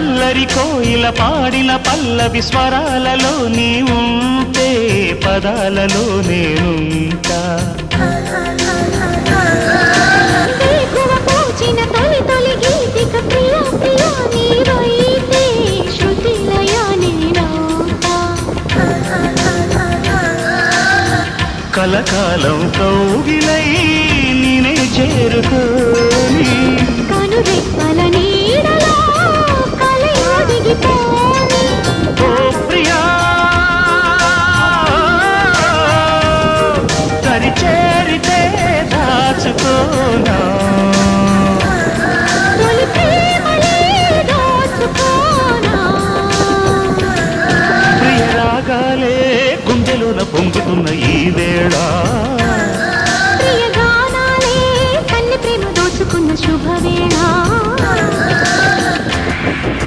అల్లరి కోయిల పాడిన పల్లవి స్వరాలలో నీ ఉంటే పదాలలో నేనుంటా కలకాలం కౌగిలై నేనే చేరుకోని కనురెప్పల నీడలో కలయాదిగిపోని ఓ ప్రియా తరి చేరితే దాచుకోనా తొలి ప్రేమలే దోచుకోనా ప్రియ రాగాలే గుండెలోన పొంగుతున్న ఈ వేళ